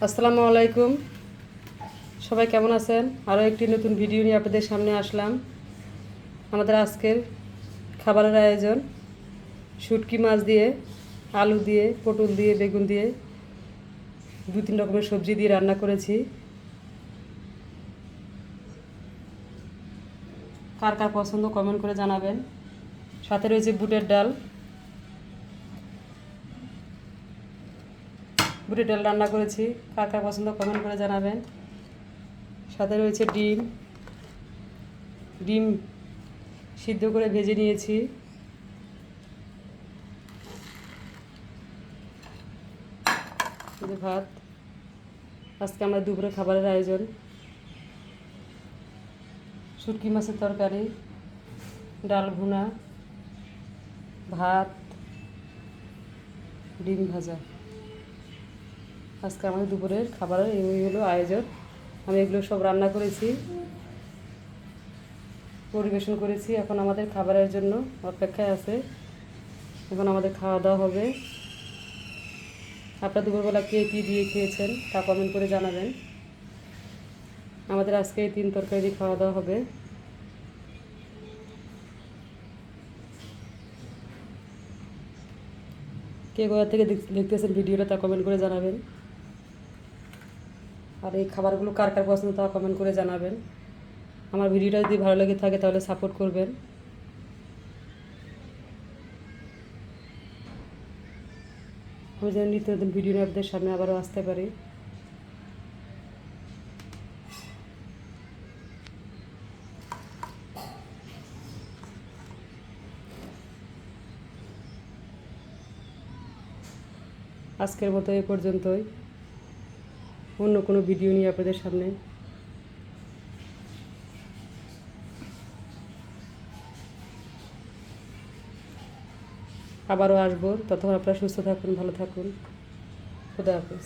আসসালামু আলাইকুম। সবাই কেমন আছেন? আরও একটি নতুন ভিডিও নিয়ে আপনাদের সামনে আসলাম। আমাদের আজকের খাবারের আয়োজন শুটকি মাছ দিয়ে, আলু দিয়ে, পটল দিয়ে, বেগুন দিয়ে 2-3 রকমের সবজি দিয়ে রান্না করেছি। কার কার পছন্দ কমেন্ট করে জানাবেন। সাথে রয়েছে বুটের ডাল রান্না করেছি। কার কার পছন্দ কমেন্ট করে জানাবেন। সাথে রয়েছে ডিম ডিম সিদ্ধ করে ভেজে নিয়েছি। ভাত। আজকে আমরা দুপুরে খাবারের আয়োজন শুটকি মাছের তরকারি, ডাল ভুনা, ভাত, ডিম ভাজা। আজকে আমাদের দুপুরের খাবারের এই হলো আয়োজন। আমি এগুলো সব রান্না করেছি, পরিবেশন করেছি। এখন আমাদের খাবারের জন্য অপেক্ষায় আছে। এখন আমাদের খাওয়া দাওয়া হবে। আপনারা দুপুরবেলা কে কী দিয়ে খেয়েছেন তা কমেন্ট করে জানাবেন। আমাদের আজকে এই 3 তরকারি দিয়ে খাওয়া দাওয়া হবে। কে কোথা থেকে দেখতেছেন ভিডিওটা তা কমেন্ট করে জানাবেন। আর এই খাবারগুলো কার কার পছন্দ তা কমেন্ট করে জানাবেন। আমার ভিডিওটা যদি ভালো লেগে থাকে তাহলে সাপোর্ট করবেন। আমি যেন নিত্য নতুন ভিডিও নিয়ে আপনাদের সামনে আবারও আসতে পারি। আজকের মতো এ পর্যন্তই। অন্য কোনো ভিডিও নিয়ে আপনাদের সামনে আবারও আসবো। ততক্ষণ আপনারা সুস্থ থাকুন, ভালো থাকুন। খুদা হাফেজ।